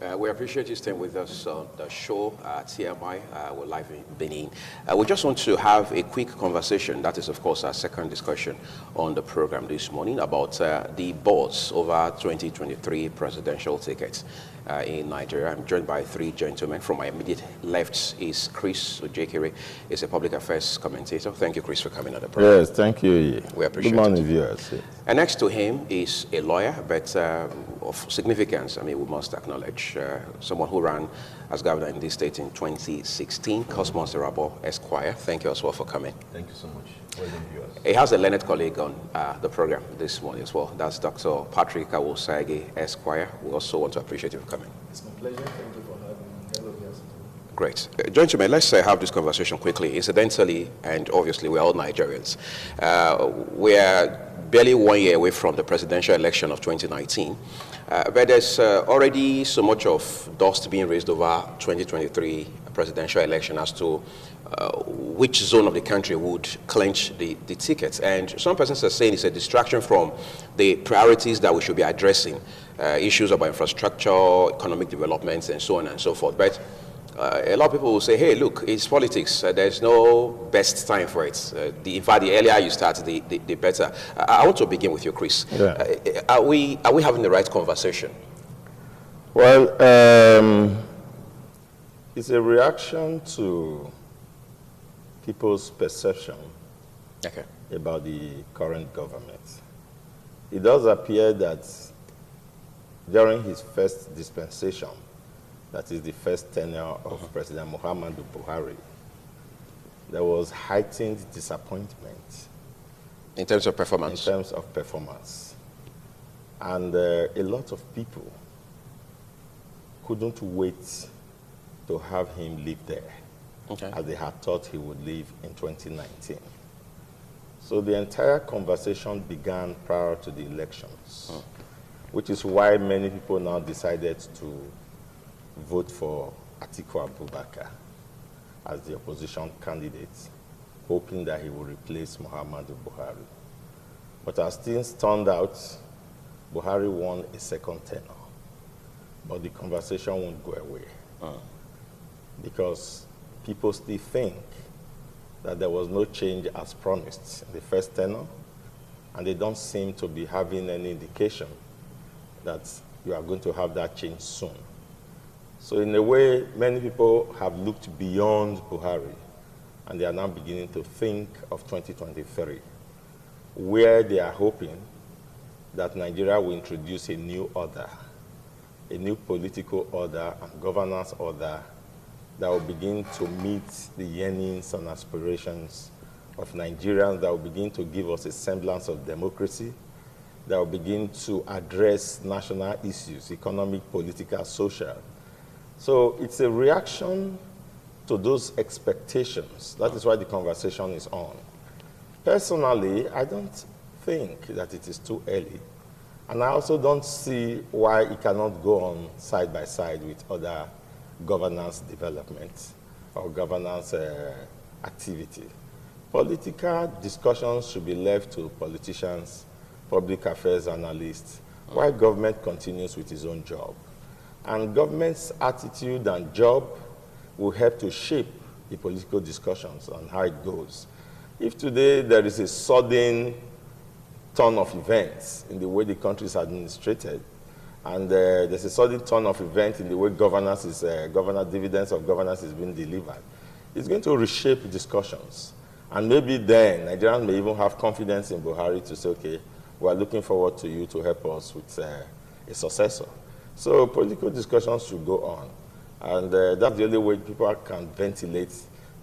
We appreciate you staying with us on the show, TMI. We're live in Benin. We just want to have a quick conversation. That is, of course, our second discussion on the program this morning about the buzz over 2023 presidential tickets in Nigeria. I'm joined by three gentlemen. From my immediate left is Chris Ojekere. He's a public affairs commentator. Thank you, Chris, for coming on the program. Yes, thank you. We appreciate it. Good morning, viewers. And next to him is a lawyer, but of significance, I mean, we must acknowledge someone who ran as governor in this state in 2016, Cosmos Irabo Esquire. Thank you as well for coming. Thank you so much. Well done, viewers. He has a learned colleague on the program this morning as well. That's Dr. Patrick Awosage Esquire. We also want to appreciate you for coming. It's my pleasure. Thank you for having me. Hello, viewers. Great. Gentlemen, let's have this conversation quickly. Incidentally, and obviously, we're all Nigerians. We are barely 1 year away from the presidential election of 2019. But there's already so much of dust being raised over 2023 presidential election as to which zone of the country would clinch the tickets. And some persons are saying it's a distraction from the priorities that we should be addressing, issues about infrastructure, economic developments, and so on and so forth. But a lot of people will say, hey, look, it's politics. There's no best time for it. In fact, the earlier you start, the better. I want to begin with you, Chris. Yeah. Are we having the right conversation? Well, it's a reaction to people's perception about the current government. It does appear that during his first dispensation, that is the first tenure of President Muhammadu Buhari, there was heightened disappointment. In terms of performance? In terms of performance. And a lot of people couldn't wait to have him live there, as they had thought he would live in 2019. So the entire conversation began prior to the elections, which is why many people now decided to vote for Atiku Abubakar as the opposition candidate, hoping that he will replace Muhammadu Buhari. But as things turned out, Buhari won a second tenure. But the conversation won't go away. Because people still think that there was no change as promised in the first tenure, and they don't seem to be having any indication that you are going to have that change soon. So in a way, many people have looked beyond Buhari, and they are now beginning to think of 2023, where they are hoping that Nigeria will introduce a new order, a new political order and governance order that will begin to meet the yearnings and aspirations of Nigerians, that will begin to give us a semblance of democracy, that will begin to address national issues, economic, political, social. So it's a reaction to those expectations. That is why the conversation is on. Personally, I don't think that it is too early. And I also don't see why it cannot go on side by side with other governance development or governance activity. Political discussions should be left to politicians, public affairs analysts, while government continues with its own job. And government's attitude and job will help to shape the political discussions on how it goes. If today there is a sudden turn of events in the way the country is administrated, and there's a sudden turn of events in the way dividends of governance is being delivered, it's going to reshape discussions. And maybe then Nigerians may even have confidence in Buhari to say, okay, we're looking forward to you to help us with a successor. So political discussions should go on. And that's the only way people can ventilate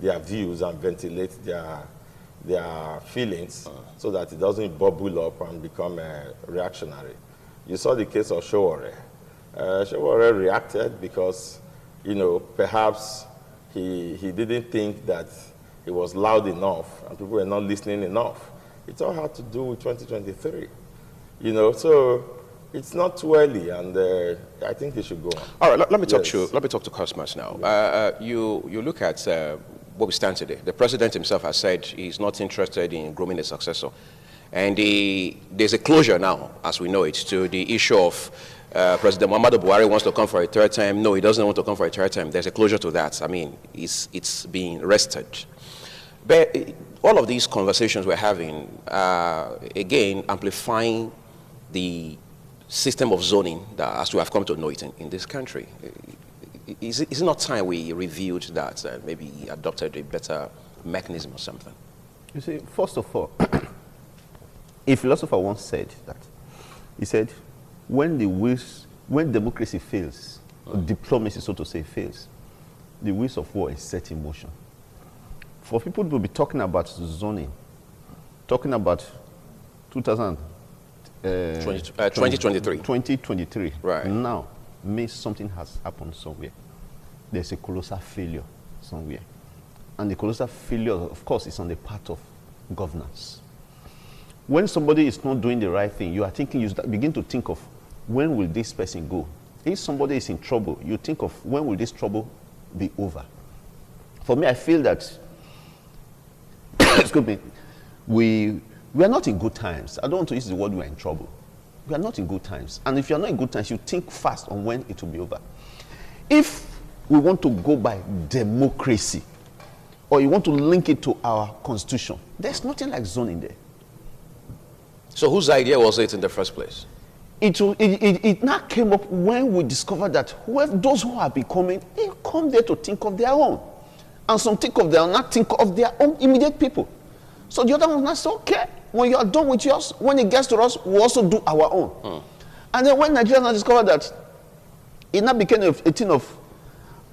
their views and ventilate their feelings so that it doesn't bubble up and become reactionary. You saw the case of Showore. Showore reacted because, perhaps he didn't think that he was loud enough and people were not listening enough. It all had to do with 2023. So it's not too early, and I think it should go on. All right, let me talk to Cosmos now. You look at where we stand today. The president himself has said he's not interested in grooming a successor. And there's a closure now, as we know it, to the issue of President Muhammadu Buhari wants to come for a third term. No, he doesn't want to come for a third term. There's a closure to that. I mean, it's being rested. But all of these conversations we're having, again, amplifying the system of zoning that, as we have come to know it in this country. Is it not time we reviewed that and maybe adopted a better mechanism or something? You see, first of all, a philosopher once said that. He said, when democracy fails, or diplomacy, so to say, fails, the wheels of war is set in motion. For people to be talking about zoning, talking about 2023, right now, means something has happened somewhere. There's a colossal failure somewhere. And the colossal failure, of course, is on the part of governance. When somebody is not doing the right thing, you are thinking, you begin to think of, when will this person go? If somebody is in trouble, you think of, when will this trouble be over? For me, I feel that, excuse me, we are not in good times. I don't want to use the word we are in trouble. We are not in good times. And if you are not in good times, you think fast on when it will be over. If we want to go by democracy, or you want to link it to our constitution, there's nothing like zoning there. So whose idea was it in the first place? It now came up when we discovered that those who are becoming, they come there to think of their own. And some think of their own, not think of their own immediate people. So the other one now say, okay, when you are done with yours, when it gets to us, we also do our own. And then when Nigeria now discovered that, it now became a thing of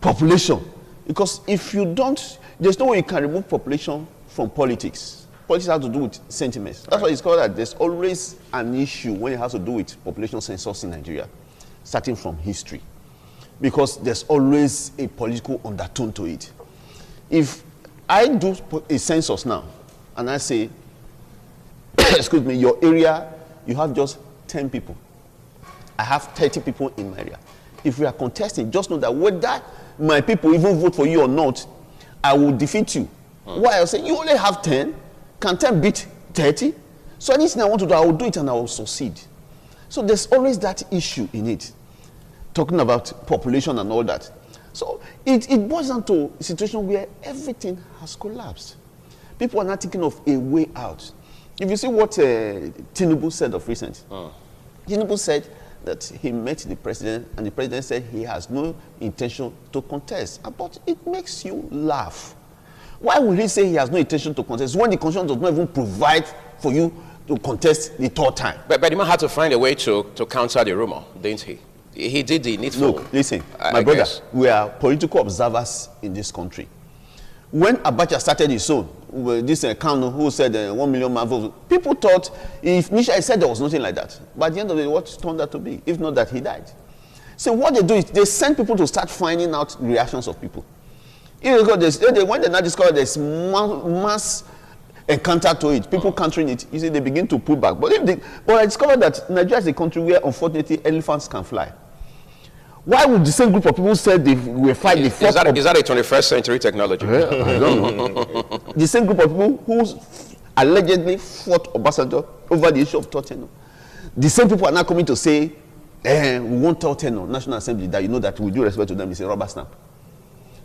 population. Because if you don't, there's no way you can remove population from politics. Politics has to do with sentiments. That's why it's called that there's always an issue when it has to do with population census in Nigeria, starting from history. Because there's always a political undertone to it. If I do a census now, and I say, excuse me, your area, you have just 10 people. I have 30 people in my area. If we are contesting, just know that whether my people even vote for you or not, I will defeat you. Why? I say, you only have 10. Can 10 beat 30? So anything I want to do, I will do it and I will succeed. So there's always that issue in it. Talking about population and all that. So it boils down to a situation where everything has collapsed. People are not thinking of a way out. If you see what Tinubu said of recent, Tinubu said that he met the president and the president said he has no intention to contest. But it makes you laugh. Why would he say he has no intention to contest when the constitution does not even provide for you to contest the third time? But the man had to find a way to counter the rumor, didn't he? He did the needful. Look, listen, my brother, we are political observers in this country. When Abacha started his own, this Kanu who said 1 million man votes, people thought, if Nisha said there was nothing like that. But at the end of the day, what turned out to be? If not that, he died. So what they do is they send people to start finding out reactions of people. When they now discover there's mass encounter to it, people countering it, you see, they begin to pull back. But I discovered that Nigeria is a country where, unfortunately, elephants can fly. Why would the same group of people say they will fight the force? Is that a 21st century technology? I don't know. The same group of people who allegedly fought Obasanjo over the issue of third tenure. The same people are now coming to say, we want third tenure, National Assembly, that you know that with due respect to them is a rubber stamp.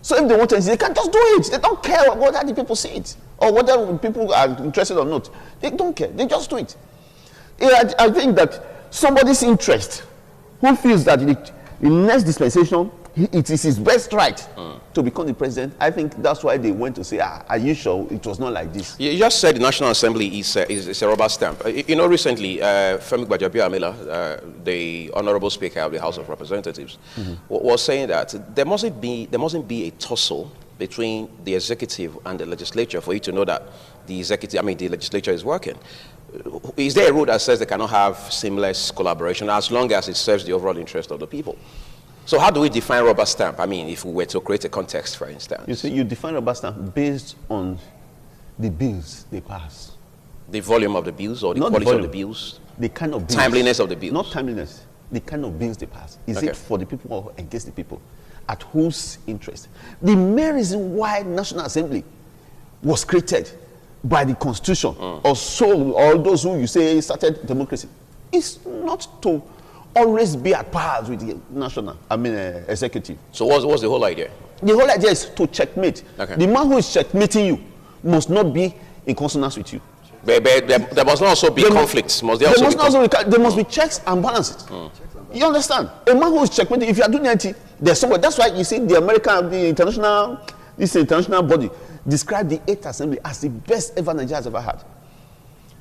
So if they want to, they can just do it. They don't care whether the people see it or whether people are interested or not. They don't care. They just do it. I think that somebody's interest who feels that in next dispensation, it is his best right to become the president. I think that's why they went to say, are you sure it was not like this? You just said the National Assembly is a rubber stamp. You know, recently, Femi Gbajabiamila, the Honorable Speaker of the House of Representatives, was saying that there mustn't be a tussle between the executive and the legislature for you to know that the legislature is working. Is there a rule that says they cannot have seamless collaboration as long as it serves the overall interest of the people? So how do we define rubber stamp? I mean, if we were to create a context, for instance. You see, you define rubber stamp based on the bills they pass. The volume of the bills or the quality of the bills? The kind of bills. Timeliness of the bills? Not timeliness. The kind of bills they pass. Is it for the people or against the people? At whose interest? The main reason why National Assembly was created by the Constitution, or those who you say started democracy, is not to always be at par with the executive. So what's the whole idea? The whole idea is to checkmate. Okay. The man who is checkmating you must not be in consonance with you. But there must not also be conflicts. There must be checks and balances. You understand? A man who is checkmating, if you are doing anything, there's somewhere. That's why you see this international body described the 8th Assembly as the best ever Nigeria has ever had.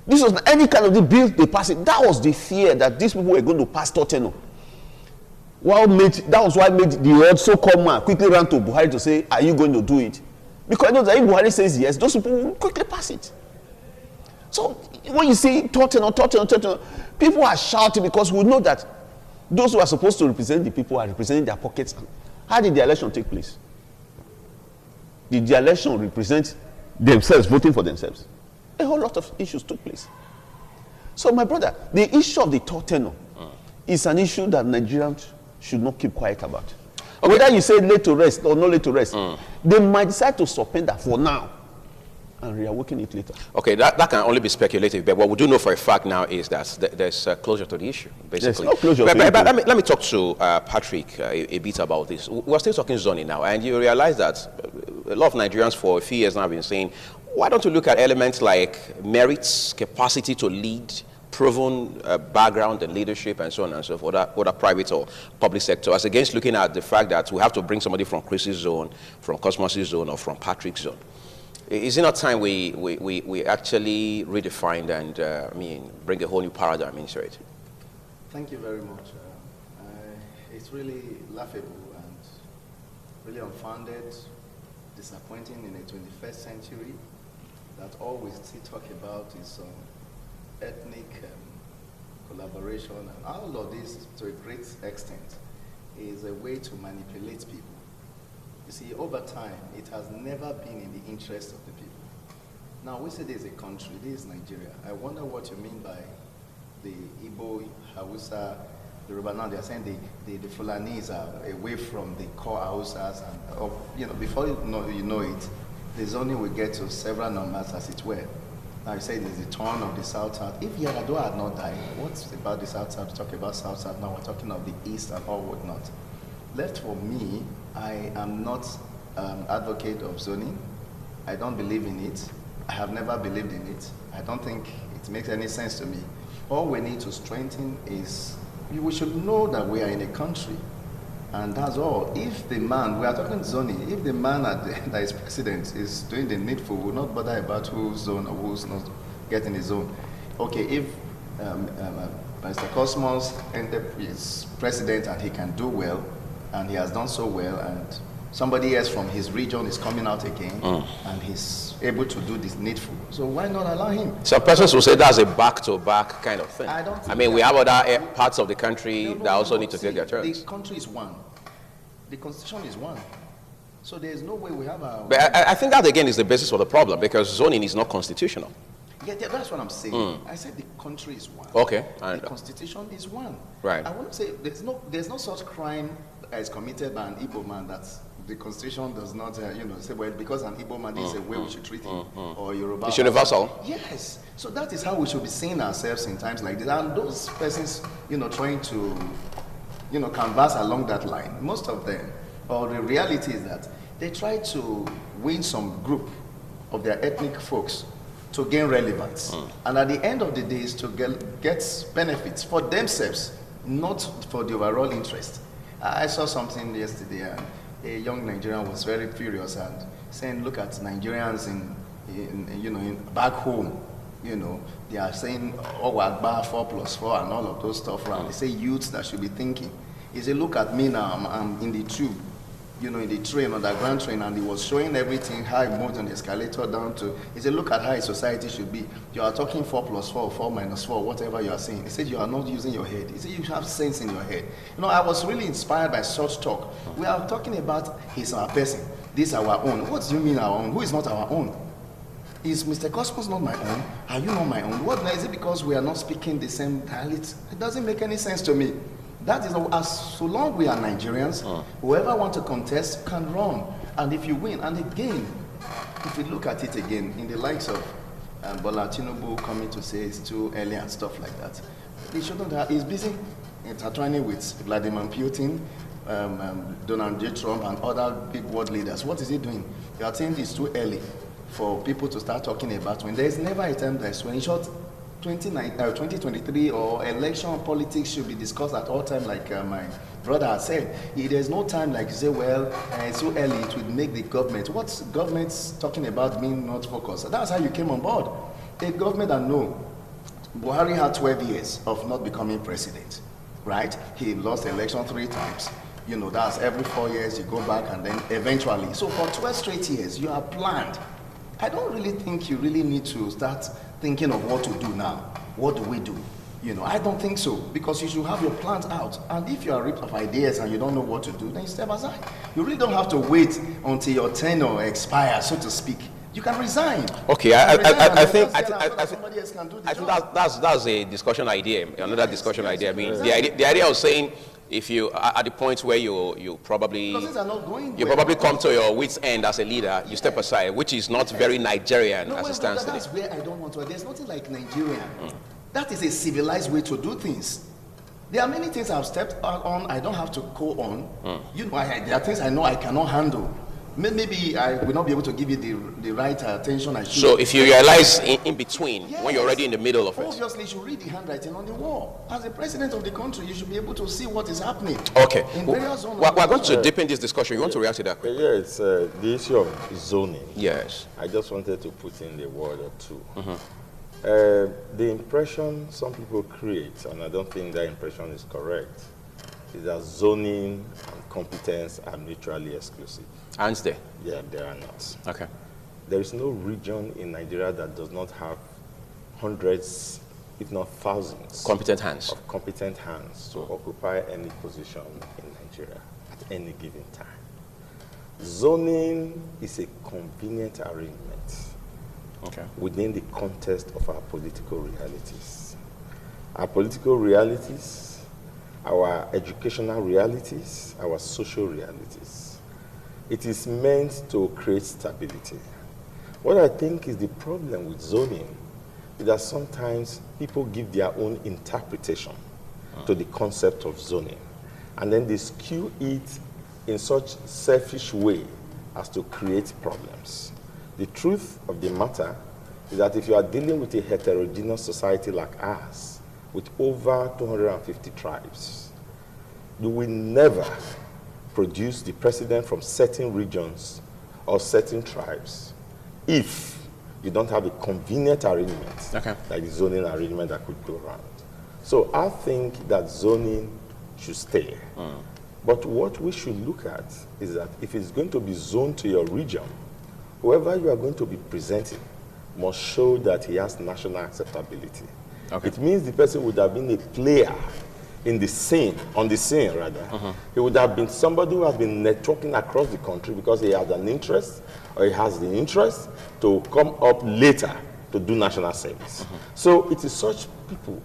This was any kind of the bill they passed it. That was the fear that these people were going to pass tenure. That was why made the old so-called man quickly ran to Buhari to say, are you going to do it? Because I know that if Buhari says yes, those people will quickly pass it. So when you see tenure, people are shouting because we know that those who are supposed to represent the people are representing their pockets. How did the election take place? Did the election represent themselves, voting for themselves? A whole lot of issues took place. So my brother, the issue of the third tenure is an issue that Nigerians should not keep quiet about. Okay. Whether you say laid to rest or not laid to rest, they might decide to suspend that for now and reawaken it later. Okay, that can only be speculative, but what we do know for a fact now is that there's closure to the issue, basically. There's no closure to it. But let me talk to Patrick a bit about this. We're still talking zoning now, and you realize that a lot of Nigerians for a few years now have been saying, why don't you look at elements like merits, capacity to lead, proven background and leadership and so on and so forth, whether private or public sector, as against looking at the fact that we have to bring somebody from Chris's zone, from Cosmos' zone, or from Patrick's zone. Is it not time we actually redefine and bring a whole new paradigm into it? Thank you very much. It's really laughable and really unfounded, disappointing in the 21st century that all we still talk about is ethnic collaboration, and all of this, to a great extent, is a way to manipulate people. You see, over time, it has never been in the interest of the people. Now, we say there's a country, this is Nigeria. I wonder what you mean by the Igbo, Hausa, the Yoruba. Now they're saying the Fulanis are away from the core Hausas, and before you know it, the zoning will get to several numbers, as it were. Now you say there's a turn of the South-South. If Yar'Adua had not died, what's about the South-South? Talk about South-South, now we're talking of the East and all whatnot. Left for me, I am not advocate of zoning. I don't believe in it. I have never believed in it. I don't think it makes any sense to me. All we need to strengthen is, we should know that we are in a country, and that's all. If the man, we are talking zoning, if the man that is president is doing the needful, will not bother about who's zone or who's not getting the zone. Okay, if Mr. Cosmos is president and he can do well, and he has done so well, and somebody else from his region is coming out again, and he's able to do this needful, so why not allow him? Some persons will say that's a back-to-back kind of thing. I don't think we have other parts of the country that also need to take their turns. The country is one. The constitution is one. So there is no way we have a... But I think that, again, is the basis of the problem, because zoning is not constitutional. Yeah, that's what I'm saying. I said the country is one. Okay. The constitution is one. Right. I want to say there's no such crime that is committed by an Igbo man that the constitution does not, say, well, because an Igbo man is a way we should treat him, or Yoruba. It's universal. Yes. So that is how we should be seeing ourselves in times like this. And those persons, trying to, canvass along that line, most of them, or the reality is that they try to win some group of their ethnic folks to gain relevance. And at the end of the day is to get benefits for themselves, not for the overall interest. I saw something yesterday, and a young Nigerian was very furious and saying, look at Nigerians in back home, they are saying, oh, Agba 4+4 and all of those stuff around. They say youths that should be thinking. He said, look at me now, I'm in the tube, in the train, underground train, and he was showing everything, how he moved on the escalator down to, he said, look at how a society should be. You are talking 4+4, 4-4, whatever you are saying. He said, you are not using your head. He said, you have sense in your head. I was really inspired by such talk. We are talking about, he's our person, this is our own. What do you mean our own? Who is not our own? Is Mr. Cosmos not my own? Are you not my own? What is it because we are not speaking the same dialect? It doesn't make any sense to me. That is, so long we are Nigerians, whoever wants to contest can run. And if you win, and again, if you look at it again, in the likes of Bola Tinubu coming to say it's too early and stuff like that, he shouldn't have, he's busy intertwining with Vladimir Putin, Donald J. Trump, and other big world leaders. What is he doing? You are saying it's too early for people to start talking about when. There is never a time that is when. In short, 2023 or election politics should be discussed at all time, like my brother has said. There's no time like you say, well, it's too early, it would make the government. What's government's talking about being not focused? That's how you came on board. A government that Buhari had 12 years of not becoming president, right? He lost the election 3 times. You know, that's every 4 years you go back and then eventually. So for 12 straight years, you are planned. I don't really think you really need to start thinking of what to do now. What do we do? You know, I don't think so, because you should have your plans out. And if you are ripped of ideas and you don't know what to do, then you step aside. You really don't have to wait until your tenure expires, so to speak. You can resign. Okay, I think somebody else can do the I job. think that's a discussion idea, another discussion idea. I mean, the idea of saying, if you are at the point where you probably come to your wit's end as a leader, you step aside, which is not very Nigerian as it stands today. That's where I don't want to. There's nothing like Nigerian. That is a civilized way to do things. There are many things I've stepped out on. I don't have to go on. You know, there are things I know I cannot handle. Maybe I will not be able to give you the right attention I should. So if you realize in between, yes, when you're already in the middle of it. Obviously, you should read the handwriting on the wall. As the president of the country, you should be able to see what is happening. Okay. We're going to deepen this discussion. You want to react to that quickly? Yes, the issue of zoning. Yes. I just wanted to put in a word or two. The impression some people create, and I don't think that impression is correct, is that zoning and competence are mutually exclusive. And they? Yeah, they are not. Okay. There is no region in Nigeria that does not have hundreds, if not thousands, competent hands to occupy any position in Nigeria at any given time. Zoning is a convenient arrangement within the context of our political realities. Our political realities, our educational realities, our social realities. It is meant to create stability. What I think is the problem with zoning is that sometimes people give their own interpretation to the concept of zoning, and then they skew it in such selfish way as to create problems. The truth of the matter is that if you are dealing with a heterogeneous society like ours, with over 250 tribes, you will never produce the president from certain regions or certain tribes if you don't have a convenient arrangement, like the zoning arrangement that could go around. So I think that zoning should stay. But what we should look at is that if it's going to be zoned to your region, whoever you are going to be presenting must show that he has national acceptability. It means the person would have been a player in the scene, on the scene rather. He would have been somebody who has been networking across the country because he has an interest, or he has the interest to come up later to do national service. So it is such people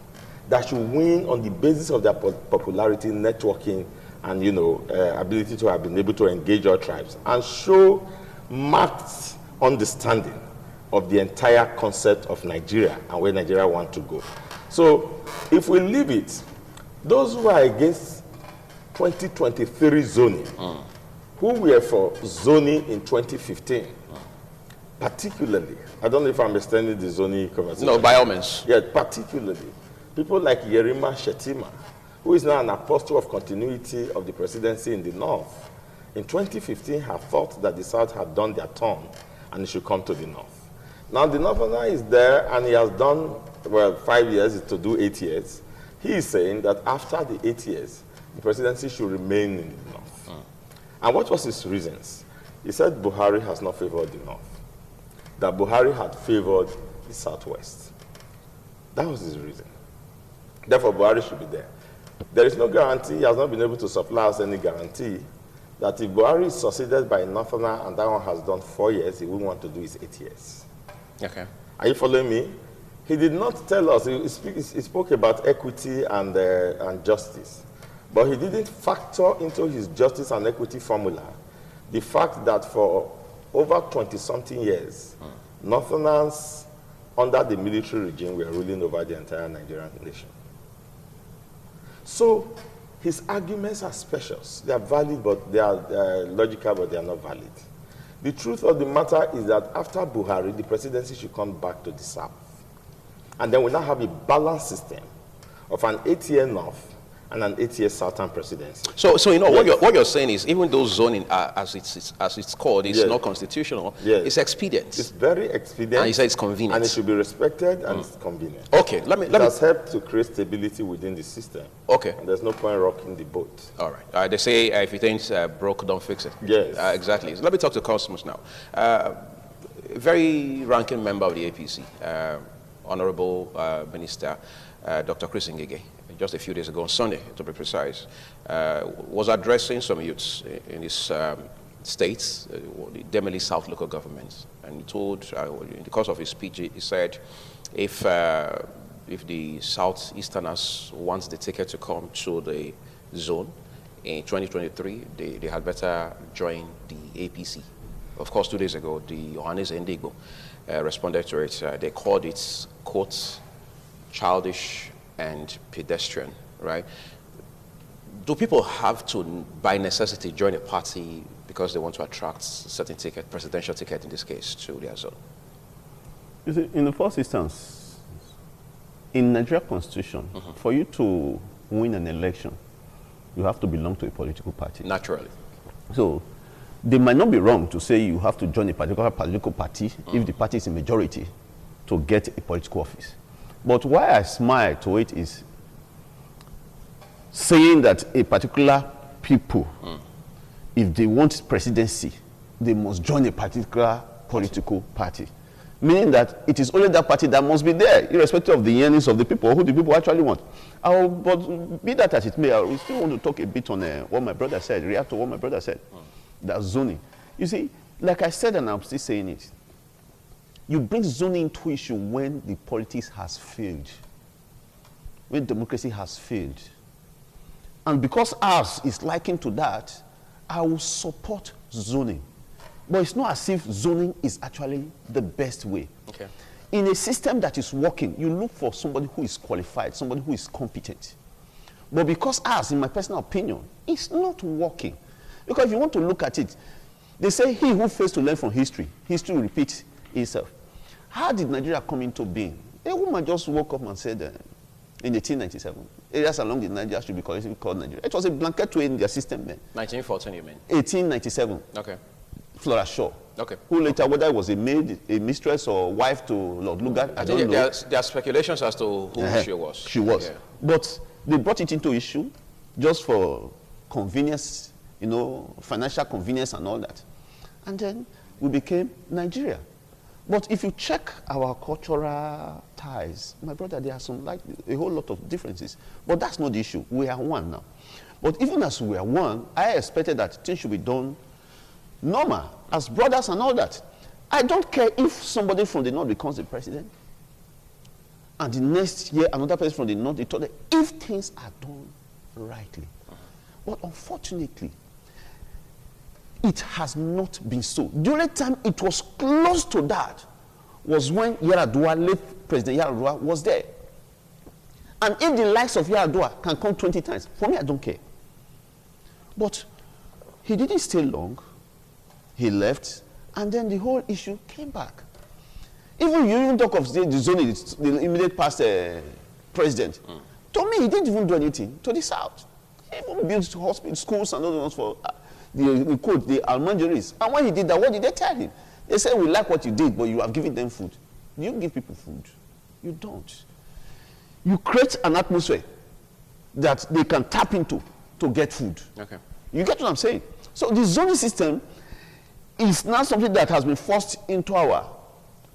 that should win on the basis of their popularity, networking, and ability to have been able to engage our tribes and show marked understanding of the entire concept of Nigeria and where Nigeria wants to go. So if we leave it, those who are against 2023 zoning, who were for zoning in 2015, particularly, I don't know if I'm extending the zoning conversation. No, by all means. Yeah, particularly, people like Yerima Shetima, who is now an apostle of continuity of the presidency in the North, in 2015 have thought that the South had done their turn and it should come to the North. Now the Northerner is there and he has done, 5 years to do 8 years. He is saying that after the 8 years, the presidency should remain in the North. And what was his reasons? He said Buhari has not favored the North, that Buhari had favored the Southwest. That was his reason. Therefore, Buhari should be there. There is no guarantee, he has not been able to supply us any guarantee, that if Buhari is succeeded by a Northerner and that one has done 4 years, he wouldn't want to do his 8 years. Okay. Are you following me? He did not tell us, he spoke about equity and justice, but he didn't factor into his justice and equity formula the fact that for over 20-something years, Northerners under the military regime were ruling over the entire Nigerian nation. So his arguments are specious. They are valid, but they are logical, but they are not valid. The truth of the matter is that after Buhari, the presidency should come back to the South. And then we now have a balanced system of an 8-year North and an 8-year Southern presidency. So you know, what you're saying is, even though zoning, as it's called, is not constitutional, it's expedient. It's very expedient. And you say it's convenient. And it should be respected, and it's convenient. Okay, it has helped to create stability within the system. Okay. And there's no point rocking the boat. All right. They say if it ain't broke, don't fix it. Yes. Exactly. So let me talk to customers now. Very ranking member of the APC, Honorable Minister Dr. Chris Ngige, just a few days ago, on Sunday, to be precise, was addressing some youths in his states, the Demili South local government, and he told, in the course of his speech, he said, if the Southeasterners want the ticket to come to the zone in 2023, they had better join the APC. Of course, 2 days ago, the Johannes Ndigbo responded to it. They called it, quote, childish and pedestrian, right? Do people have to, by necessity, join a party because they want to attract a certain ticket, presidential ticket in this case, to their zone? You see, in the first instance, in Nigeria Constitution, for you to win an election, you have to belong to a political party. Naturally. So they might not be wrong to say you have to join a particular political party if the party is in majority to get a political office. But why I smile to it is saying that a particular people, if they want presidency, they must join a particular political party. Meaning that it is only that party that must be there, irrespective of the yearnings of the people, who the people actually want. But be that as it may, I still want to talk a bit on what my brother said, react to what my brother said. That's zoning. You see, like I said, and I'm still saying it, you bring zoning into issue when the politics has failed, when democracy has failed. And because ours is likened to that, I will support zoning. But it's not as if zoning is actually the best way. Okay. In a system that is working, you look for somebody who is qualified, somebody who is competent. But because ours, in my personal opinion, it's not working. Because if you want to look at it, they say he who fails to learn from history, history will repeat itself. How did Nigeria come into being? A woman just woke up and said, in 1897, areas along the Niger should be collectively called Nigeria. It was a blanket way in their system then. 1914, you mean? 1897. Okay. Flora Shaw. Okay. Who later, whether it was a maid, a mistress, or wife to Lord Lugard, I don't know. There are speculations as to who she was. She was. Yeah. But they brought it into issue just for convenience, you know, financial convenience and all that. And then we became Nigeria. But if you check our cultural ties, my brother, there are some, like, a whole lot of differences. But that's not the issue. We are one now. But even as we are one, I expected that things should be done normal, as brothers and all that. I don't care if somebody from the north becomes the president, and the next year another person from the north, if things are done rightly. But unfortunately, it has not been so. The only time it was close to that was when Yar'Adua, late President Yar'Adua, was there. And if the likes of Yar'Adua can come 20 times, for me, I don't care. But he didn't stay long. He left, and then the whole issue came back. Even you even talk of the zoning, the immediate past president. To me, he didn't even do anything to the south. He even built hospitals, schools, and other ones for the Almanjaris. And when he did that, what did they tell him? They said, we like what you did, but you have given them food. You give people food. You don't. You create an atmosphere that they can tap into to get food. Okay. You get what I'm saying? So the zoning system is not something that has been forced into our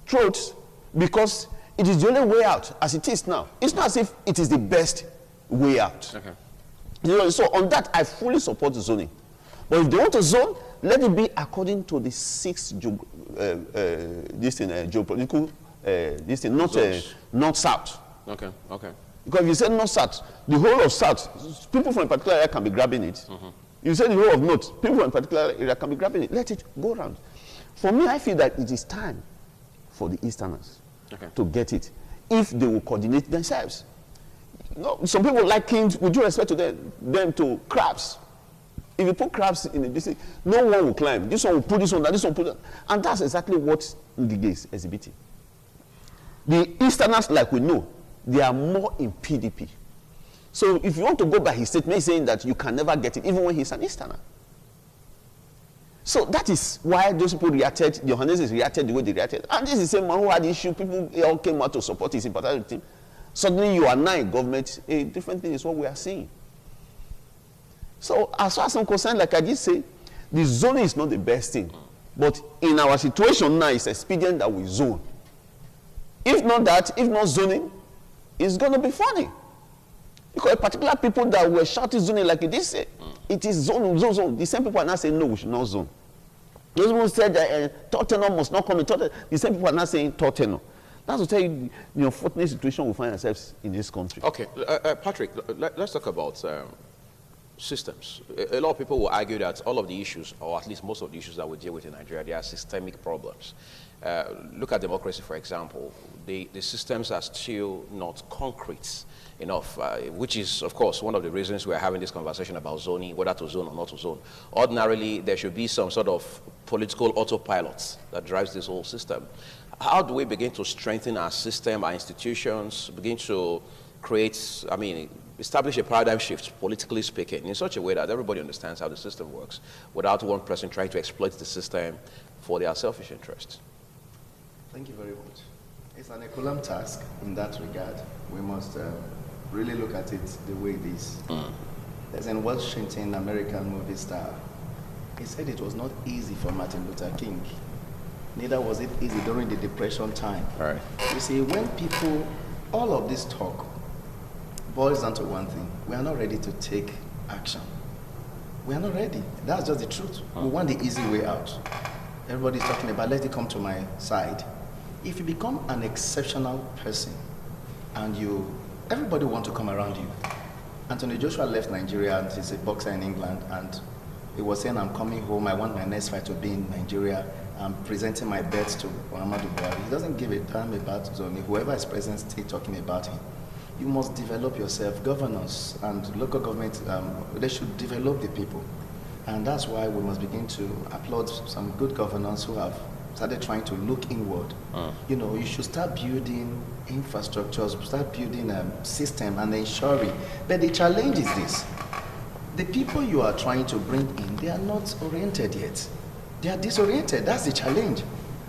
throats because it is the only way out as it is now. It's not as if it is the best way out. Okay. You know, so on that, I fully support the zoning. But if they want a zone, let it be according to the 6 geopolitical, north-south. Okay, okay. Because if you say north-south, the whole of south, people from a particular area can be grabbing it. You say the whole of north, people from a particular area can be grabbing it. Let it go around. For me, I feel that it is time for the Easterners to get it if they will coordinate themselves. No, some people liken, with due respect to them to crabs. If you put crabs in a district, no one will climb. This one will put this one, this one will put that. And that's exactly what Ngige is exhibiting. The Easterners, like we know, they are more in PDP. So if you want to go by his statement, he's saying that you can never get it, even when he's an Easterner. So that is why those people reacted, the Johannes reacted the way they reacted. And this is the same man who had the issue, people all came out to support his sympathetic team. Suddenly you are now in government, a different thing is what we are seeing. So as far as I'm concerned, like I just say, the zoning is not the best thing. But in our situation now, it's expedient that we zone. If not that, if not zoning, it's going to be funny. Because particular people that were shouting zoning like it is, it is zone, zone, zone. The same people are now saying, no, we should not zone. Those who said that third tenor must not come in, the same people are now saying third tenor. That's to tell you the unfortunate situation we find ourselves in this country. Okay, Patrick, let's talk about systems. A lot of people will argue that all of the issues, or at least most of the issues that we deal with in Nigeria, they are systemic problems. Look at democracy, for example. The systems are still not concrete enough, which is, of course, one of the reasons we're having this conversation about zoning, whether to zone or not to zone. Ordinarily, there should be some sort of political autopilot that drives this whole system. How do we begin to strengthen our system, our institutions, begin to create, establish a paradigm shift, politically speaking, in such a way that everybody understands how the system works, without one person trying to exploit the system for their selfish interests? Thank you very much. It's an Herculean task in that regard. We must really look at it the way it is. There's a Washington American movie star. He said it was not easy for Martin Luther King. Neither was it easy during the Depression time. Right. You see, when people, all of this talk boils down to one thing. We are not ready to take action. We are not ready. That's just the truth. We want the easy way out. Everybody's talking about, let it come to my side. If you become an exceptional person and everybody wants to come around you. Anthony Joshua left Nigeria and he's a boxer in England, and he was saying, I'm coming home, I want my next fight to be in Nigeria. I'm presenting my bets to Muhammadu Buhari. He doesn't give a damn about Zoni. Whoever is present, still talking about him. You must develop yourself. Governors and local government, they should develop the people. And that's why we must begin to applaud some good governors who have started trying to look inward. You know, you should start building infrastructures, start building a system and ensuring. But the challenge is this. The people you are trying to bring in, they are not oriented yet. They are disoriented. That's the challenge.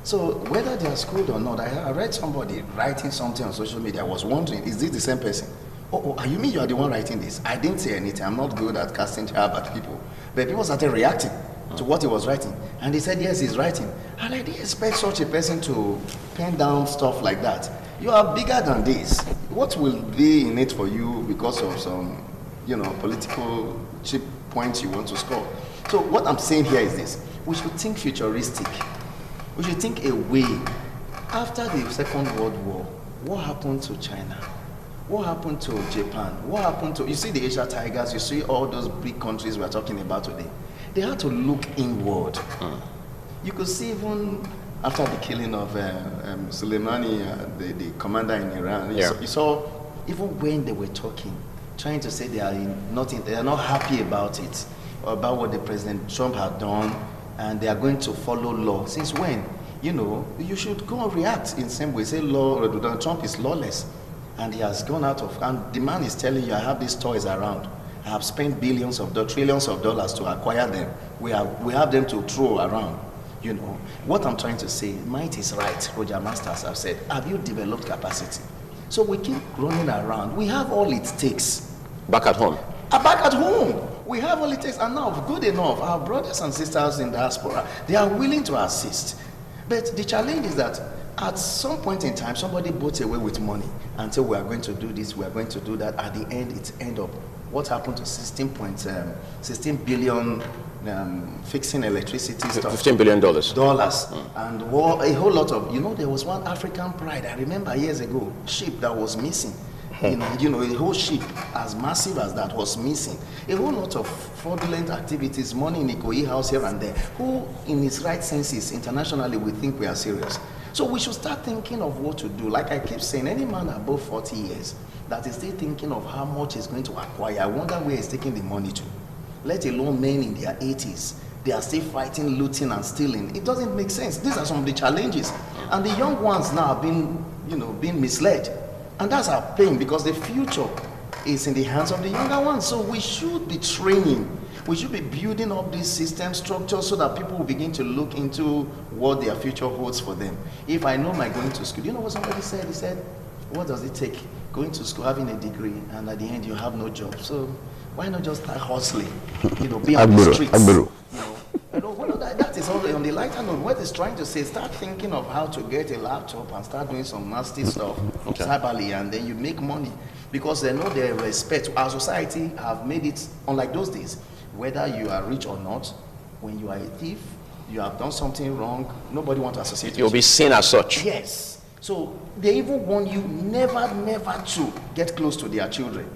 So whether they are schooled or not, I read somebody writing something on social media. I was wondering, is this the same person? Oh, you mean you are the one writing this? I didn't say anything. I'm not good at casting jab at people. But people started reacting to what he was writing. And they said, yes, he's writing. And I didn't expect such a person to pen down stuff like that. You are bigger than this. What will be in it for you because of some, political cheap points you want to score? So what I'm saying here is this. We should think futuristic. We should think away. After the Second World War, what happened to China? What happened to Japan? What happened to, you see the Asia Tigers, you see all those big countries we're talking about today. They had to look inward. You could see even after the killing of Soleimani, the commander in Iran, you saw even when they were talking, trying to say they are not happy about it, about what the President Trump had done, and they are going to follow law. Since when? You should go and react in the same way. Say Donald Trump is lawless, and he has gone out of, and the man is telling you, I have these toys around. I have spent billions of dollars, trillions of dollars to acquire them. We have them to throw around. What I'm trying to say, might is right. Roger Masters have said, have you developed capacity? So we keep running around. We have all it takes. Back at home. Back at home. We have all it takes enough, good enough. Our brothers and sisters in diaspora, they are willing to assist. But the challenge is that at some point in time, somebody bought away with money and said, we are going to do this, we are going to do that. At the end, it's end up. What happened to 16 billion fixing electricity stuff? $15 billion. And a whole lot of, there was one African pride, I remember years ago, ship that was missing. A whole ship as massive as that was missing. A whole lot of fraudulent activities, money in Ikoyi house here and there. Who, in its right senses, internationally, we think we are serious. So we should start thinking of what to do. Like I keep saying, any man above 40 years that is still thinking of how much he's going to acquire, I wonder where he's taking the money to. Let alone men in their 80s. They are still fighting, looting and stealing. It doesn't make sense. These are some of the challenges. And the young ones now are being misled. And that's our pain, because the future is in the hands of the younger ones. So we should be training. We should be building up these system structures so that people will begin to look into what their future holds for them. If I know my going to school, you know what somebody said? He said, what does it take going to school, having a degree, and at the end you have no job? So why not just start hustling, be on the streets? That is all on the lighter note. What it's trying to say, start thinking of how to get a laptop and start doing some nasty stuff, cyberly, and then you make money. Because they know their respect. Our society have made it, unlike those days, whether you are rich or not, when you are a thief, you have done something wrong, nobody wants to associate you. You'll be seen as such. Yes. So they even warn you never to get close to their children.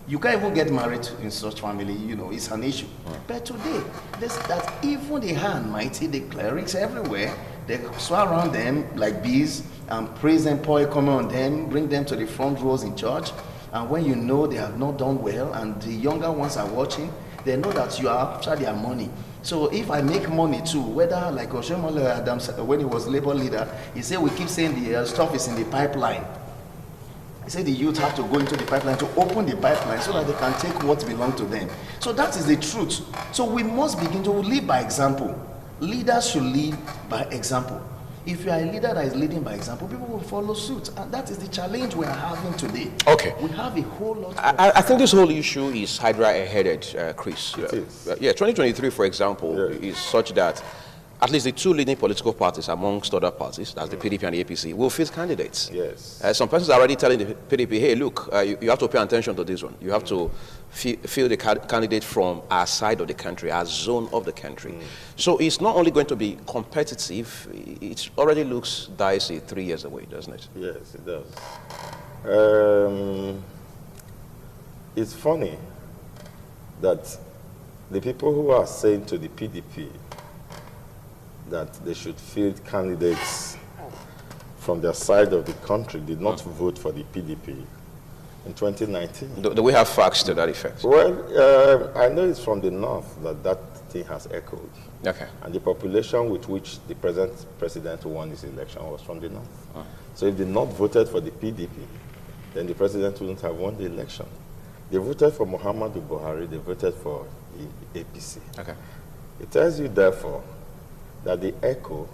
You can't even get married in such family, it's an issue. But today, that even the high and mighty, the clerics everywhere, they swear around them like bees and praise them, pour come on them, bring them to the front rows in church. And when you know they have not done well and the younger ones are watching, they know that you are after their money. So if I make money too, whether like Oshomole Adams, when he was labor leader, he said we keep saying the stuff is in the pipeline. He said the youth have to go into the pipeline to open the pipeline so that they can take what belongs to them. So that is the truth. So we must begin to live by example. Leaders should lead by example. If you are a leader that is leading by example, people will follow suit. And that is the challenge we are having today. Okay. We have a whole lot of... I think this whole issue is Hydra-headed, Chris. It is. 2023, for example, is such that at least the two leading political parties amongst other parties, that's the PDP and the APC, will field candidates. Yes. Some persons are already telling the PDP, hey, look, you have to pay attention to this one. You have to field the candidate from our side of the country, our zone of the country. So it's not only going to be competitive, it already looks dicey 3 years away, doesn't it? Yes, it does. It's funny that the people who are saying to the PDP that they should field candidates from their side of the country did not vote for the PDP in 2019. Do we have facts to that effect? Well, I know it's from the north that thing has echoed. Okay. And the population with which the present president won this election was from the north. So if the north voted for the PDP, then the president wouldn't have won the election. They voted for Muhammadu Buhari, they voted for the APC. Okay. It tells you, therefore, that the echo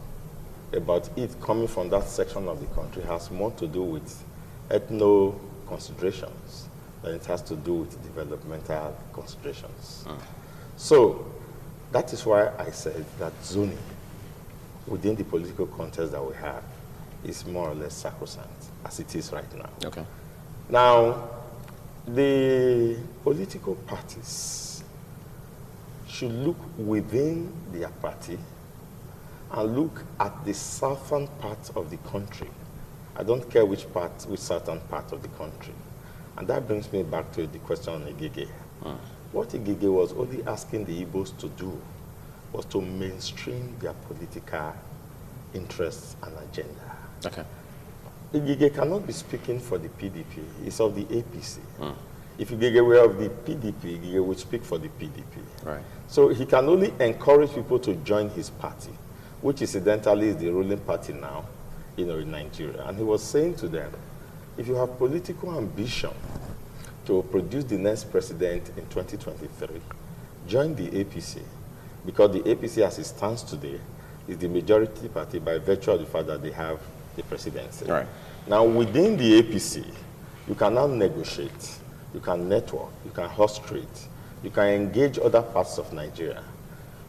about it coming from that section of the country has more to do with ethno-considerations than it has to do with developmental considerations. So that is why I said that zoning within the political context that we have is more or less sacrosanct, as it is right now. Okay. Now, the political parties should look within their party and look at the southern part of the country. I don't care which southern part of the country. And that brings me back to the question on Igige. What Igige was only asking the Igbos to do was to mainstream their political interests and agenda. Okay. Igige cannot be speaking for the PDP. It's of the APC. If Igige were of the PDP, Igige would speak for the PDP. Right. So he can only encourage people to join his party, which incidentally is the ruling party now, in Nigeria. And he was saying to them, if you have political ambition to produce the next president in 2023, join the APC, because the APC, as it stands today, is the majority party by virtue of the fact that they have the presidency. Right. Now, within the APC, you can now negotiate, you can network, you can host trade, you can engage other parts of Nigeria.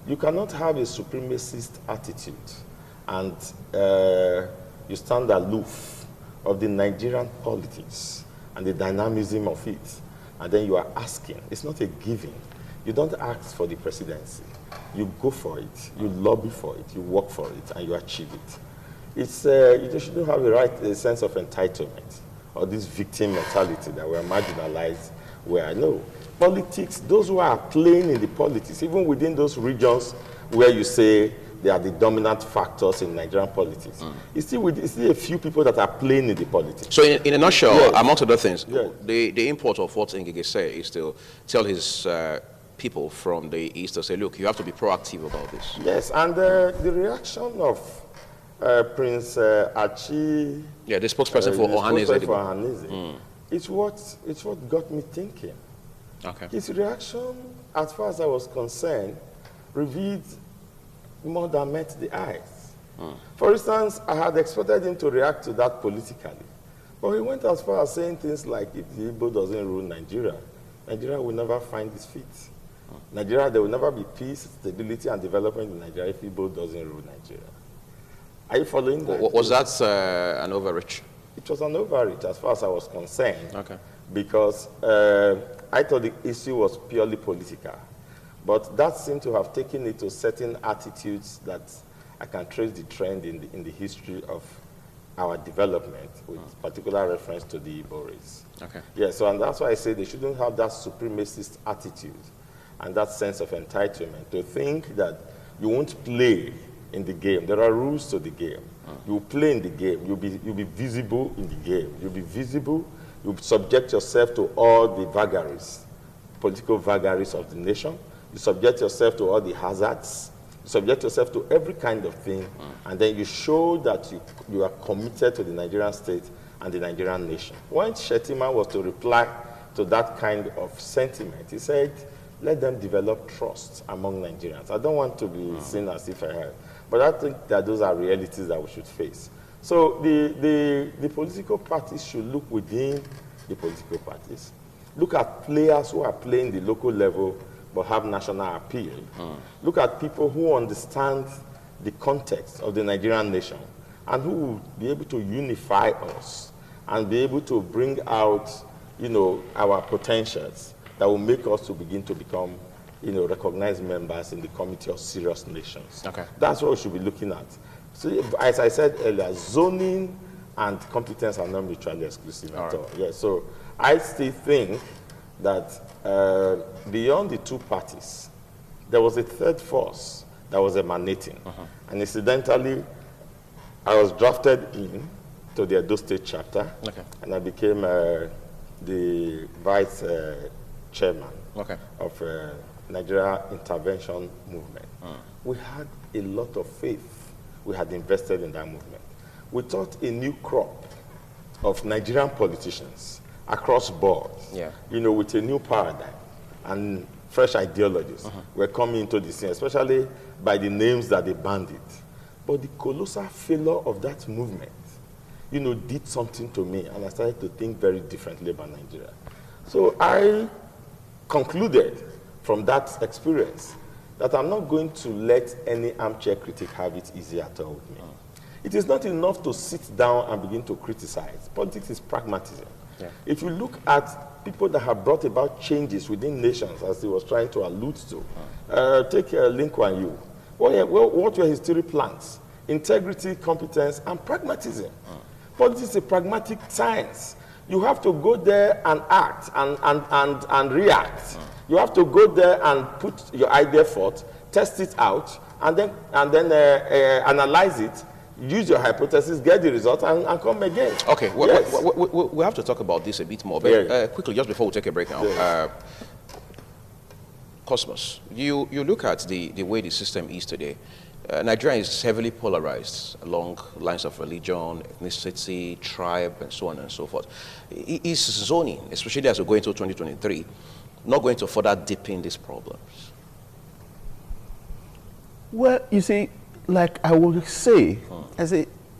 You cannot have a supremacist attitude and you stand aloof of the Nigerian politics and the dynamism of it, and then you are asking. It's not a giving. You don't ask for the presidency. You go for it, you lobby for it, you work for it, and you achieve it. It's, you shouldn't have a sense of entitlement or this victim mentality that we're marginalized, where I know. Politics, those who are playing in the politics, even within those regions where you say they are the dominant factors in Nigerian politics. It's still a few people that are playing in the politics. So in a nutshell, Yes. amongst other things, Yes. the import of what Ngige said is to tell his people from the East to say, look, you have to be proactive about this. Yes, and the reaction of Prince Achi, Yeah, the spokesperson for Ohaneze. It's what got me thinking. Okay. His reaction, as far as I was concerned, revealed more than met the eyes. For instance, I had expected him to react to that politically, but he went as far as saying things like, if the Igbo doesn't rule Nigeria, Nigeria will never find its feet. Nigeria, there will never be peace, stability, and development in Nigeria if Igbo doesn't rule Nigeria. Are you following that? Was that an overreach? It was an overreach as far as I was concerned. Okay. Because I thought the issue was purely political. But that seemed to have taken it to certain attitudes that I can trace the trend in the history of our development, with particular reference to the Igbo race. Okay. Yeah, so and that's why I say they shouldn't have that supremacist attitude and that sense of entitlement to think that you won't play in the game. There are rules to the game. You play in the game. You'll be visible in the game. You'll be visible. You subject yourself to all the vagaries, political vagaries of the nation. You subject yourself to all the hazards. You subject yourself to every kind of thing. And then you show that you are committed to the Nigerian state and the Nigerian nation. When Shettima was to reply to that kind of sentiment, he said, let them develop trust among Nigerians. I don't want to be seen as if I have, but I think that those are realities that we should face. So the political parties should look within the political parties. Look at players who are playing the local level but have national appeal. Look at people who understand the context of the Nigerian nation and who will be able to unify us and be able to bring out, our potentials that will make us to begin to become, recognized members in the Committee of Serious Nations. Okay. That's what we should be looking at. So, as I said earlier, zoning and competence are not mutually exclusive at all. Yeah, so I still think that beyond the two parties, there was a third force that was emanating. And incidentally, I was drafted in to the Edo State chapter, and I became the vice chairman of Nigeria Intervention Movement. We had a lot of faith. We had invested in that movement. We taught a new crop of Nigerian politicians across board, with a new paradigm and fresh ideologies were coming into the scene, especially by the names that they banded. But the colossal failure of that movement, did something to me, and I started to think very differently about Nigeria. So I concluded from that experience that I'm not going to let any armchair critic have it easy at all with me. It is not enough to sit down and begin to criticize. Politics is pragmatism. If you look at people that have brought about changes within nations, as he was trying to allude to, take Lee Kuan Yew. What were his 3 planks? Integrity, competence, and pragmatism. Politics is a pragmatic science. You have to go there and act and react. You have to go there and put your idea forth, test it out, and then analyze it, use your hypothesis, get the result, and come again. Okay, we have to talk about this a bit more, but quickly, just before we take a break now. Cosmos, you look at the way the system is today. Nigeria is heavily polarized along lines of religion, ethnicity, tribe, and so on and so forth. Is zoning, especially as we go into 2023, not going to further deepen these problems? Well, you see, like I would say,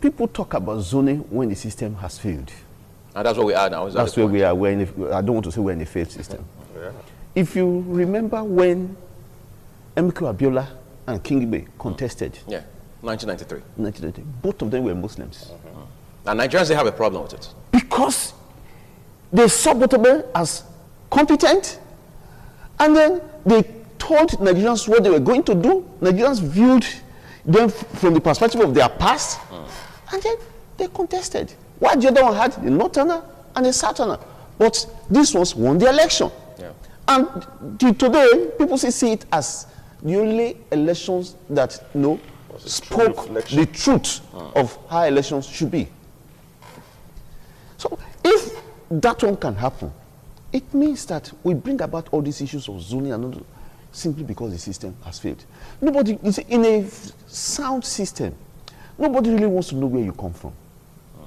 people talk about zoning when the system has failed. And that's where we are now. That's where we are. I don't want to say we're in a failed system. If you remember when Emeka Abiola and Kingbe contested. 1993. 1993. Both of them were Muslims. And Nigerians, they have a problem with it. Because they saw both of them as competent, and then they told Nigerians what they were going to do. Nigerians viewed them from the perspective of their past, and then they contested. While the other one had a northerner and a southerner. But these ones won the election. And today, people see it as the only elections that spoke the truth of how elections should be. So if that one can happen, it means that we bring about all these issues of zoning and all, simply because the system has failed. Nobody, in a sound system, nobody really wants to know where you come from.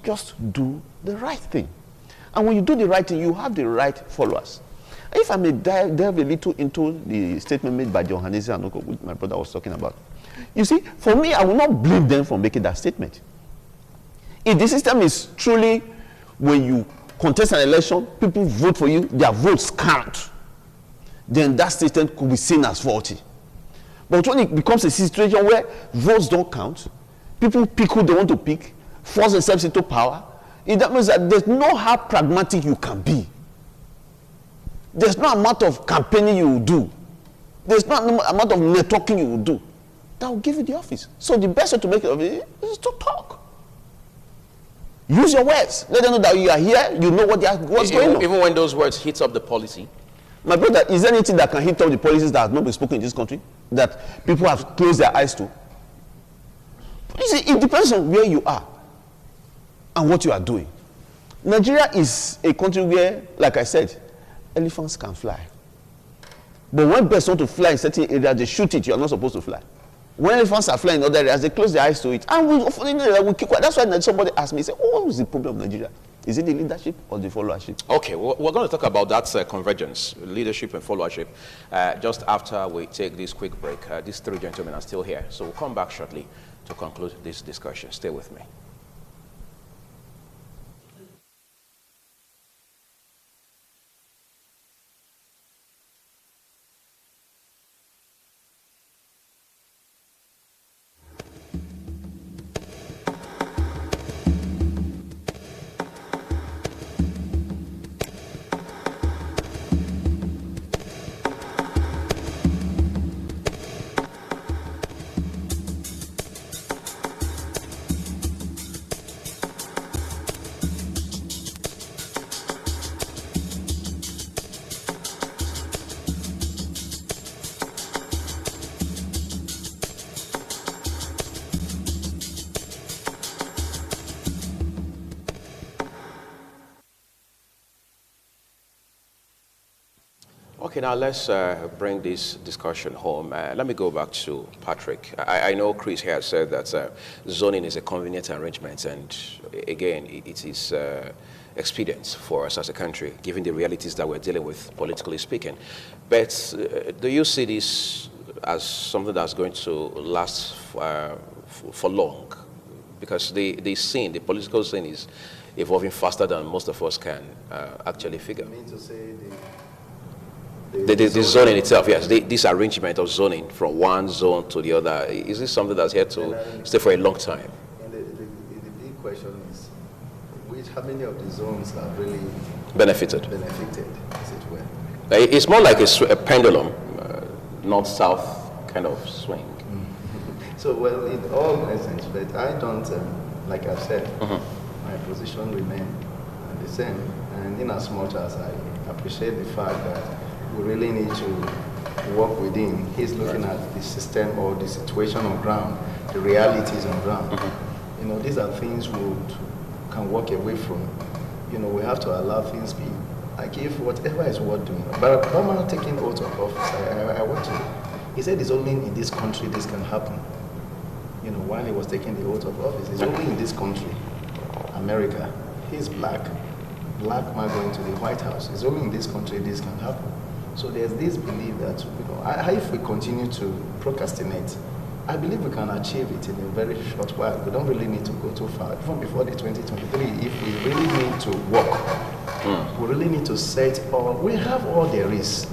Just do the right thing. And when you do the right thing, you have the right followers. If I may delve a little into the statement made by John Hanese and which my brother was talking about. You see, for me, I will not blame them for making that statement. If the system is truly, when you contest an election, people vote for you, their votes count, then that system could be seen as faulty. But when it becomes a situation where votes don't count, people pick who they want to pick, force themselves into power, that means that there's no how pragmatic you can be. There's no amount of campaigning you will do. There's no amount of networking you will do that will give you the office. So the best way to make it is to talk. Use your words. Let them know that you are here, you know what's going on. Even when those words hit up the policy? My brother, is there anything that can hit up the policies that has not been spoken in this country? That people have closed their eyes to? You see, it depends on where you are and what you are doing. Nigeria is a country where, like I said, elephants can fly. But when birds want to fly in certain areas, they shoot it. You are not supposed to fly. When elephants are flying in other areas, they close their eyes to it. And we keep quiet. That's why somebody asked me, say, what is the problem of Nigeria? Is it the leadership or the followership? Okay, we're going to talk about that convergence, leadership and followership, just after we take this quick break. These three gentlemen are still here, so we'll come back shortly to conclude this discussion. Stay with me. Okay, now let's bring this discussion home. Let me go back to Patrick. I know Chris here said that zoning is a convenient arrangement, and again, it is expedient for us as a country, given the realities that we're dealing with, politically speaking. But do you see this as something that's going to last for long? Because the scene, the political scene is evolving faster than most of us can actually figure. You mean to say the zoning itself, yes, this arrangement of zoning from one zone to the other, is this something that's here to stay for a long time? And the big question is, how many of the zones have really benefited, as it were? It's more like a pendulum, north-south kind of swing. So, well, it all makes sense, but I don't, like I've said, my position remains the same. And in as much as I appreciate the fact that we really need to work within. He's looking at the system or the situation on ground, the realities on ground. You know, these are things we can walk away from. You know, we have to allow things be. Like if whatever is worth doing. But Obama taking oath of office, I want to. He said it's only in this country this can happen. You know, while he was taking the oath of office, it's only in this country, America. He's black man going to the White House. It's only in this country this can happen. So there's this belief that, you know, if we continue to procrastinate, I believe we can achieve it in a very short while. We don't really need to go too far. Even before the 2023, if we really need to work, we really need to set all, we have all there is.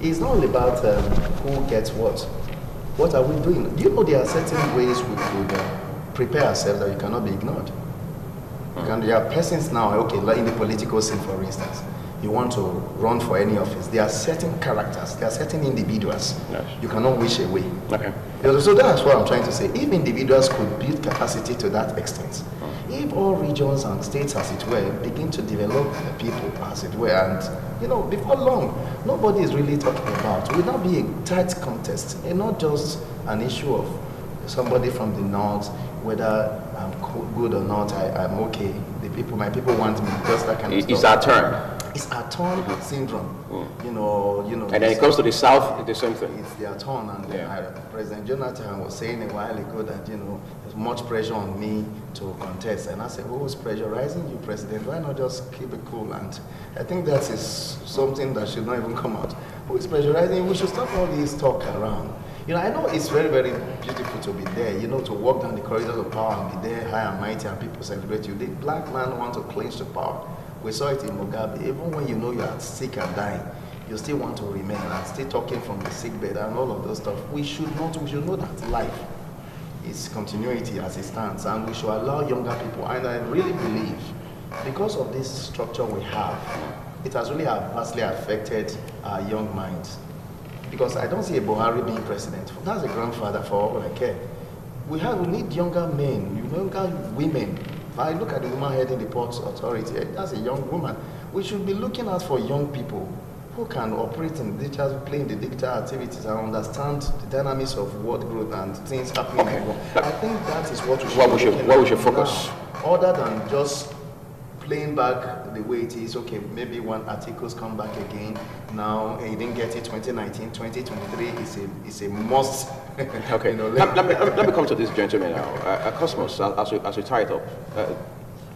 It's not all about who gets what. What are we doing? Do you know there are certain ways we could prepare ourselves that you cannot be ignored? There are persons now, okay, like in the political scene, for instance, you want to run for any office, there are certain characters, there are certain individuals you cannot wish away. Okay. So that's what I'm trying to say. If individuals could build capacity to that extent, if all regions and states, as it were, begin to develop the people, as it were, and, you know, before long, nobody is really talking about, it will not be a tight contest, and not just an issue of somebody from the north, whether I'm good or not, I'm okay. My people want me, just that kind of stuff. It's our turn. It's our turn syndrome. You know. And then it comes to the south, it's the same thing. It's their turn, and President Jonathan was saying a while ago that there's much pressure on me to contest, and I said, who's pressurizing you, President? Why not just keep it cool? And I think that is something that should not even come out. Who is pressurizing you? We should stop all this talk around. I know it's very, very beautiful to be there, to walk down the corridors of power and be there high and mighty and people celebrate you. The black man wants to clinch the power. We saw it in Mugabe. Even when you are sick and dying, you still want to remain and still talking from the sick bed and all of those stuff. We should know that life is continuity as it stands, and we should allow younger people. And I really believe, because of this structure we have, it has really vastly affected our young minds. Because I don't see a Buhari being president. That's a grandfather for all I care. We need younger men, younger women. If I look at the woman heading the Ports Authority, that's a young woman. We should be looking out for young people who can operate in digital, play in the digital activities and understand the dynamics of world growth and things happening. Okay. I think that is what we should focus now, other than just playing back the way it is. Okay, maybe when articles come back again, now he didn't get it 2019, 2023 is a must. Okay, let me come to this gentleman now. Cosmos, as we tie it up,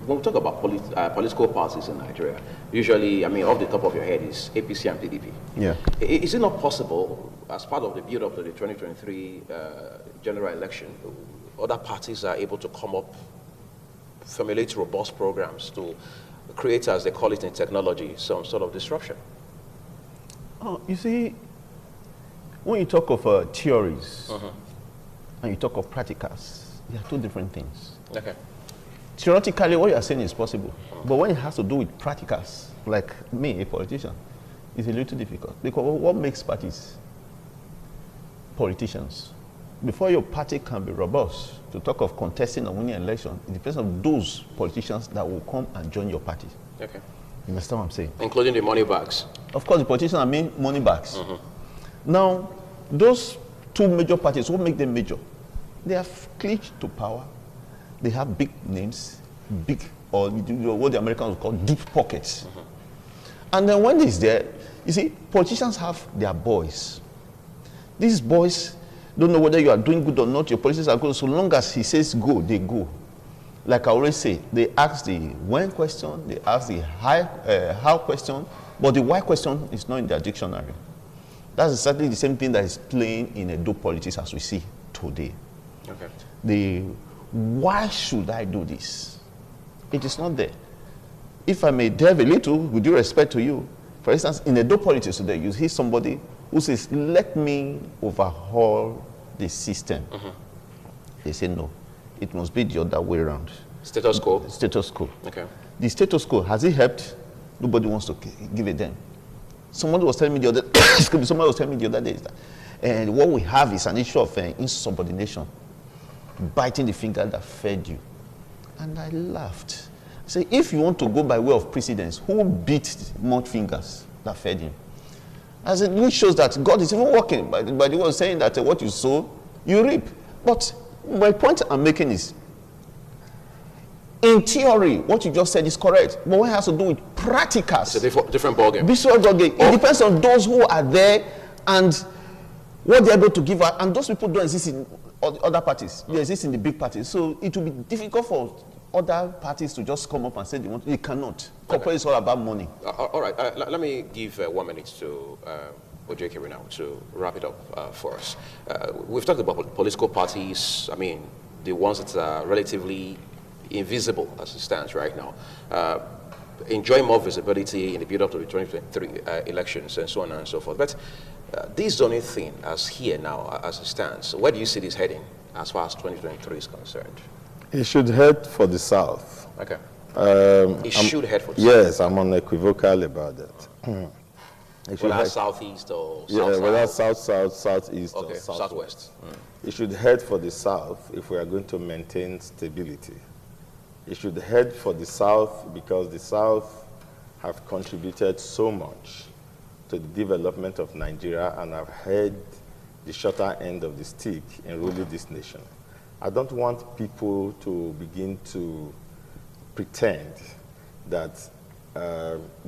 when we talk about political parties in Nigeria, usually, off the top of your head is APC and PDP. Yeah. Is it not possible, as part of the build-up to the 2023 general election, other parties are able to come up, formulate robust programs to create, as they call it in technology, some sort of disruption? You see, when you talk of theories and you talk of practicals, they are two different things. Okay. Theoretically, what you are saying is possible, but when it has to do with practicals, like me, a politician, it's a little difficult. Because what makes parties? Politicians. Before your party can be robust, to talk of contesting and winning an election, it depends on those politicians that will come and join your party. Okay. You understand what I'm saying? Including the money bags. Of course, the politicians are main money bags. Now, those two major parties, what make them major? They have clinched to power. They have big names, or what the Americans would call deep pockets. And then when it's there, you see, politicians have their boys. These boys don't know whether you are doing good or not, your politicians are good. So long as he says go, they go. Like I always say, they ask the when question, they ask the how question, but the why question is not in their dictionary. That's exactly the same thing that is playing in Edo politics as we see today. Okay. The why should I do this? It is not there. If I may delve a little, with due respect to you, for instance, in Edo politics today, you hear somebody who says, let me overhaul the system. They say no. It must be the other way around. Status quo? Status quo. Okay. The status quo, has it helped? Nobody wants to give a damn. Somebody was telling me the other day that, and what we have is an issue of insubordination, biting the finger that fed you. And I laughed. I said, if you want to go by way of precedence, who beat more fingers that fed him? I said, which shows that God is even working. But he was saying that what you sow, you reap. But my point I'm making is, in theory, what you just said is correct. But what it has to do with practicals. It's a different ballgame. It depends on those who are there and what they're able to give out. And those people don't exist in other parties. They exist in the big parties. So it will be difficult for other parties to just come up and say they want. They cannot. Corporate is all about money. All right. Let me give 1 minute to Ojekere now to wrap it up for us. We've talked about political parties. The ones that are relatively invisible as it stands right now. Enjoy more visibility in the build-up to the 2023 elections and so on and so forth. But this zoning thing, as here now, as it stands, where do you see this heading as far as 2023 is concerned? It should head for the south. Okay. It should head for the south. Yes, I'm unequivocal about that. Whether southeast or whether south, southeast, okay, or southwest. It should head for the south if we are going to maintain stability. It should head for the south because the south have contributed so much to the development of Nigeria and have had the shorter end of the stick in ruling this nation. I don't want people to begin to pretend that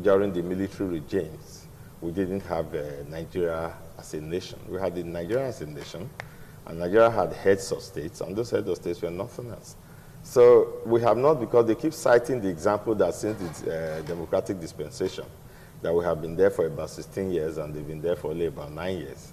during the military regimes, we didn't have Nigeria as a nation. We had Nigeria as a nation, and Nigeria had heads of states, and those heads of states were nothing else. So we have not, because they keep citing the example that since the democratic dispensation, that we have been there for about 16 years, and they've been there for only about 9 years.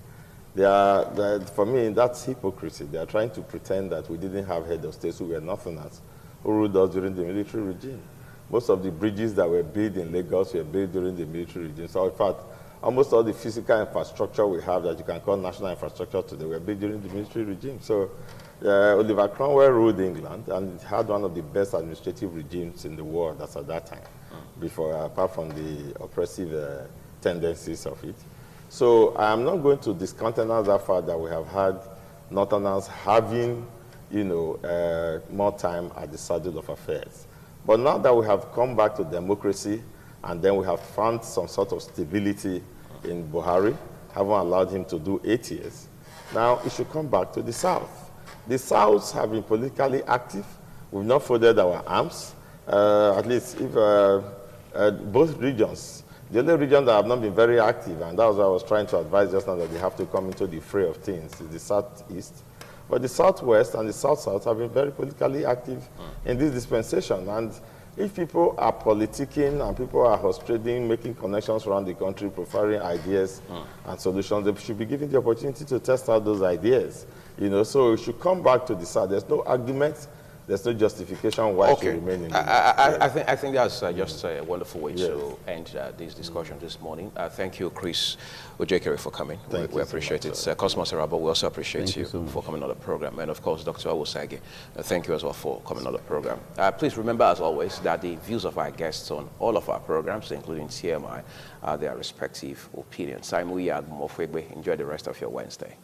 For me, that's hypocrisy. They are trying to pretend that we didn't have head of states who were nothing else, who ruled us during the military regime. Most of the bridges that were built in Lagos were built during the military regime. So in fact, almost all the physical infrastructure we have that you can call national infrastructure today were built during the military regime. So Oliver Cromwell ruled England, and it had one of the best administrative regimes in the world as at that time, before, apart from the oppressive tendencies of it. So I am not going to discountenance that fact that we have had Northerners having, more time at the saddle of affairs. But now that we have come back to democracy, and then we have found some sort of stability in Buhari, haven't allowed him to do 8 years, now it should come back to the South. The South have been politically active. We've not folded our arms, at least if both regions. The only region that have not been very active, and that was what I was trying to advise just now, that they have to come into the fray of things, is the Southeast. But the Southwest and the South-South have been very politically active in this dispensation. And if people are politicking and people are horse trading, making connections around the country, preferring ideas and solutions, they should be given the opportunity to test out those ideas. So we should come back to the South. There's no argument. There's no justification why it should remain in the I think that's just a wonderful way to end this discussion this morning. Thank you, Chris Ojekere, for coming. We appreciate it. Cosmos Arabo, we also appreciate you for coming on the program. And of course, Dr. Awosage, thank you as well for coming on the program. Please remember, as always, that the views of our guests on all of our programs, including TMI, are their respective opinions. Enjoy the rest of your Wednesday.